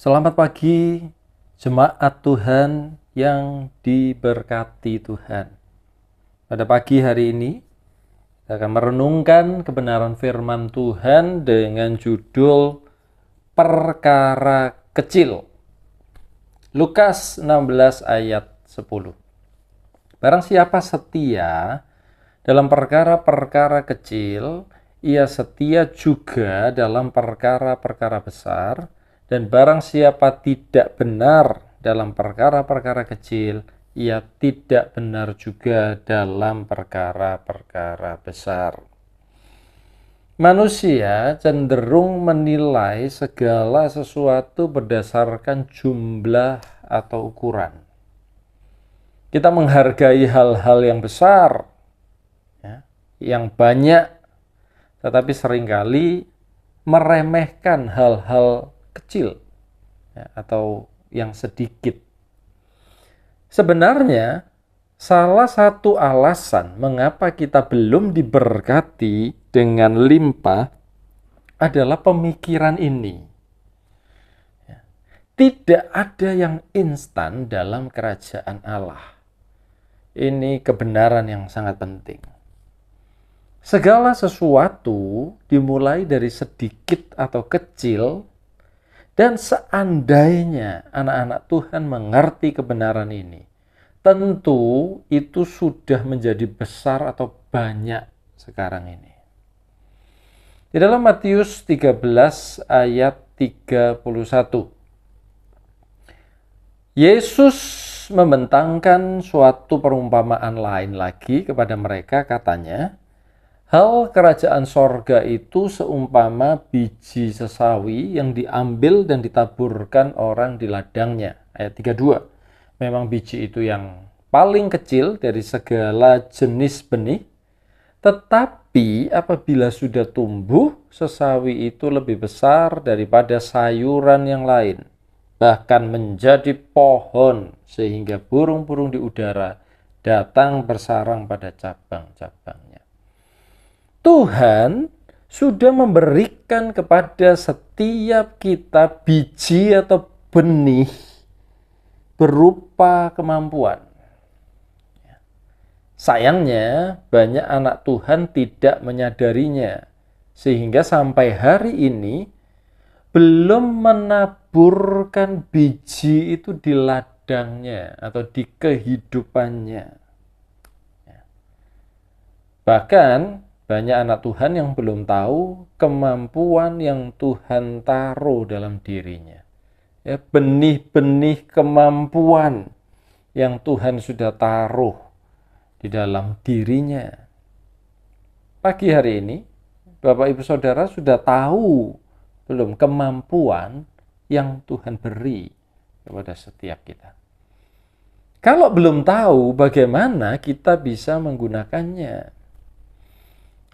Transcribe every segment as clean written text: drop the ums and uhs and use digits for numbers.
Selamat pagi, jemaat Tuhan yang diberkati Tuhan. Pada pagi hari ini, kita akan merenungkan kebenaran firman Tuhan dengan judul Perkara Kecil. Lukas 16 ayat 10. Barang siapa setia dalam perkara-perkara kecil, ia setia juga dalam perkara-perkara besar, dan barang siapa tidak benar dalam perkara-perkara kecil, ia tidak benar juga dalam perkara-perkara besar. Manusia cenderung menilai segala sesuatu berdasarkan jumlah atau ukuran. Kita menghargai hal-hal yang besar, yang banyak, tetapi seringkali meremehkan hal-hal kecil atau yang sedikit. Sebenarnya, salah satu alasan mengapa kita belum diberkati dengan limpah adalah pemikiran ini. Tidak ada yang instan dalam kerajaan Allah. Ini kebenaran yang sangat penting. Segala sesuatu dimulai dari sedikit atau kecil, dan seandainya anak-anak Tuhan mengerti kebenaran ini, tentu itu sudah menjadi besar atau banyak sekarang ini. Di dalam Matius 13 ayat 31, Yesus membentangkan suatu perumpamaan lain lagi kepada mereka, katanya, hal kerajaan sorga itu seumpama biji sesawi yang diambil dan ditaburkan orang di ladangnya. Ayat 32. Memang biji itu yang paling kecil dari segala jenis benih, tetapi apabila sudah tumbuh, sesawi itu lebih besar daripada sayuran yang lain, bahkan menjadi pohon, sehingga burung-burung di udara datang bersarang pada cabang-cabangnya. Tuhan sudah memberikan kepada setiap kita biji atau benih berupa kemampuan. Sayangnya, banyak anak Tuhan tidak menyadarinya, sehingga sampai hari ini belum menaburkan biji itu di ladangnya atau di kehidupannya. Bahkan, banyak anak Tuhan yang belum tahu kemampuan yang Tuhan taruh dalam dirinya. Benih-benih kemampuan yang Tuhan sudah taruh di dalam dirinya. Pagi hari ini, Bapak Ibu Saudara sudah tahu belum kemampuan yang Tuhan beri kepada setiap kita? Kalau belum tahu, bagaimana kita bisa menggunakannya?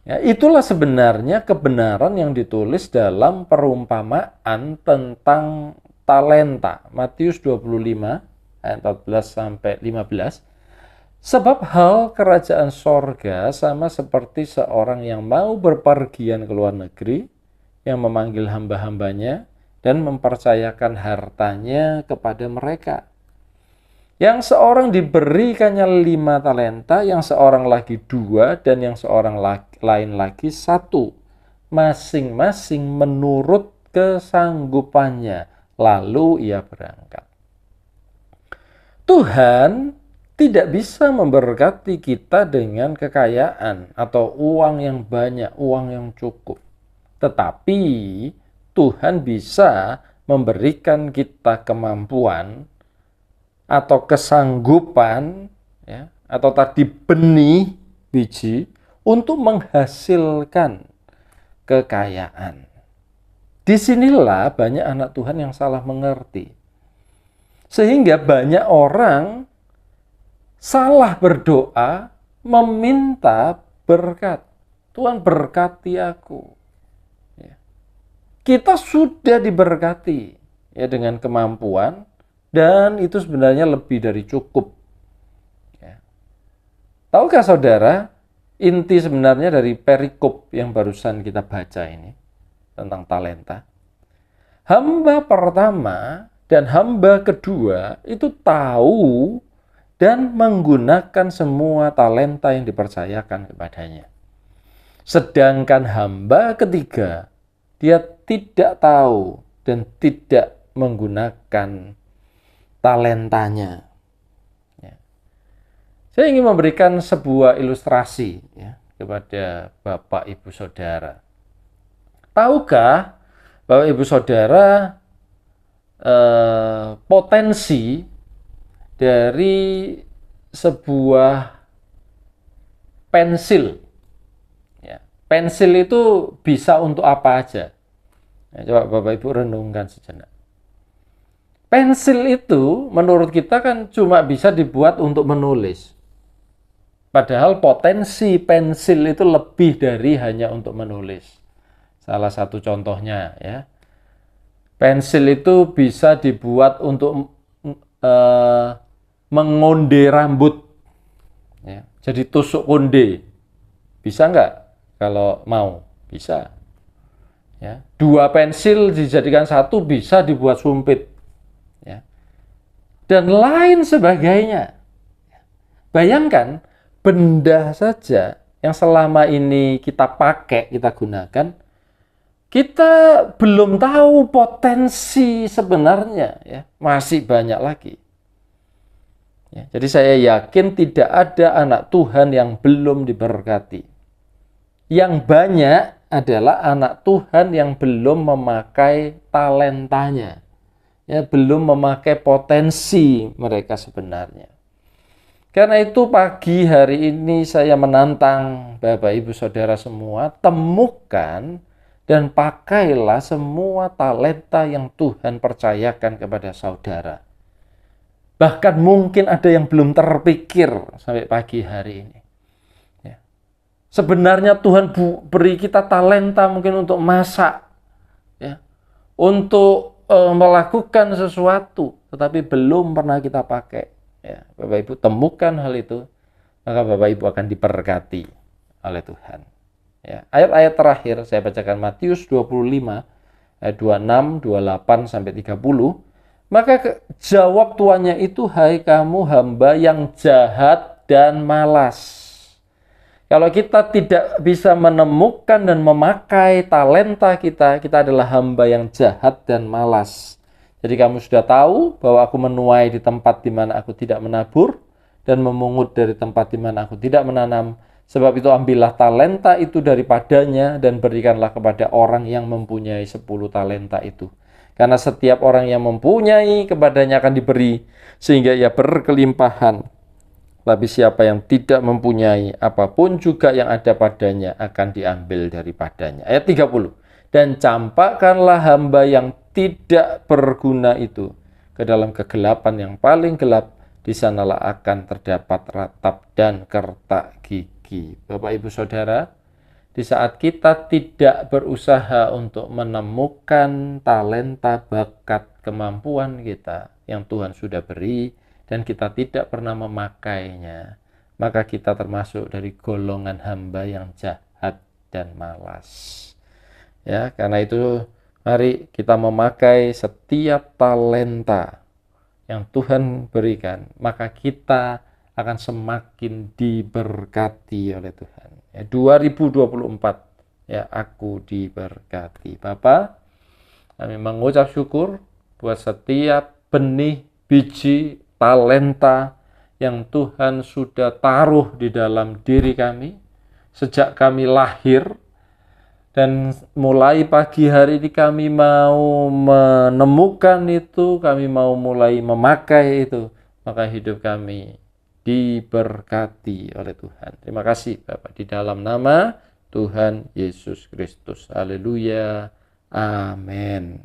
Ya, itulah sebenarnya kebenaran yang ditulis dalam perumpamaan tentang talenta. Matius 25 ayat 14 sampai 15. Sebab hal kerajaan sorga sama seperti seorang yang mau berpergian ke luar negeri, yang memanggil hamba-hambanya dan mempercayakan hartanya kepada mereka. Yang seorang diberikannya 5 talenta, yang seorang lagi 2, dan yang seorang lain lagi 1. Masing-masing menurut kesanggupannya. Lalu ia berangkat. Tuhan tidak bisa memberkati kita dengan kekayaan atau uang yang banyak, uang yang cukup. Tetapi Tuhan bisa memberikan kita kemampuan atau kesanggupan, atau tadi benih, biji, untuk menghasilkan kekayaan. Disinilah banyak anak Tuhan yang salah mengerti. Sehingga banyak orang salah berdoa, meminta berkat. Tuhan berkati aku. Kita sudah diberkati dengan kemampuan, dan itu sebenarnya lebih dari cukup. Tahukah saudara, inti sebenarnya dari perikop yang barusan kita baca ini, tentang talenta? Hamba pertama dan hamba kedua itu tahu dan menggunakan semua talenta yang dipercayakan kepadanya. Sedangkan hamba ketiga, dia tidak tahu dan tidak menggunakan talentanya. Ya. Saya ingin memberikan sebuah ilustrasi ya, kepada Bapak Ibu Saudara. Tahukah Bapak Ibu Saudara potensi dari sebuah pensil? Ya, pensil itu bisa untuk apa aja? Ya, coba Bapak Ibu renungkan sejenak. Pensil itu menurut kita kan cuma bisa dibuat untuk menulis. Padahal potensi pensil itu lebih dari hanya untuk menulis. Salah satu contohnya ya, pensil itu bisa dibuat untuk mengonde rambut, ya. Jadi tusuk konde, bisa nggak? Kalau mau, bisa. Ya. 2 pensil dijadikan 1 bisa dibuat sumpit, ya. Dan lain sebagainya. Bayangkan benda saja yang selama ini kita pakai, kita gunakan, kita belum tahu potensi sebenarnya, ya, masih banyak lagi. Ya, jadi saya yakin tidak ada anak Tuhan yang belum diberkati. Yang banyak adalah anak Tuhan yang belum memakai talentanya, ya, belum memakai potensi mereka sebenarnya. Karena itu pagi hari ini saya menantang Bapak Ibu Saudara semua, temukan dan pakailah semua talenta yang Tuhan percayakan kepada saudara. Bahkan mungkin ada yang belum terpikir sampai pagi hari ini. Ya. Sebenarnya Tuhan beri kita talenta mungkin untuk masak, ya, untuk melakukan sesuatu, tetapi belum pernah kita pakai. Ya. Bapak Ibu temukan hal itu, maka Bapak Ibu akan diberkati oleh Tuhan. Ya, ayat-ayat terakhir saya bacakan Matius 25 ayat 26, 28 sampai 30. Maka jawab tuannya itu, "Hai kamu hamba yang jahat dan malas." Kalau kita tidak bisa menemukan dan memakai talenta kita, kita adalah hamba yang jahat dan malas. Jadi kamu sudah tahu bahwa aku menuai di tempat di mana aku tidak menabur dan memungut dari tempat di mana aku tidak menanam. Sebab itu ambillah talenta itu daripadanya dan berikanlah kepada orang yang mempunyai 10 talenta itu. Karena setiap orang yang mempunyai kepadanya akan diberi, sehingga ia berkelimpahan. Tapi siapa yang tidak mempunyai, apapun juga yang ada padanya akan diambil daripadanya. Ayat 30. Dan campakkanlah hamba yang tidak berguna itu ke dalam kegelapan yang paling gelap, di sanalah akan terdapat ratap dan kertak gigi. Bapak Ibu Saudara, di saat kita tidak berusaha untuk menemukan talenta, bakat, kemampuan kita yang Tuhan sudah beri dan kita tidak pernah memakainya, maka kita termasuk dari golongan hamba yang jahat dan malas. Ya, karena itu mari kita memakai setiap talenta yang Tuhan berikan, maka kita akan semakin diberkati oleh Tuhan. Ya, 2024 ya, aku diberkati. Bapak, kami mengucap syukur buat setiap benih, biji, talenta yang Tuhan sudah taruh di dalam diri kami sejak kami lahir. Dan mulai pagi hari ini kami mau menemukan itu, kami mau mulai memakai itu, maka hidup kami diberkati oleh Tuhan. Terima kasih Bapak, di dalam nama Tuhan Yesus Kristus. Haleluya. Amin.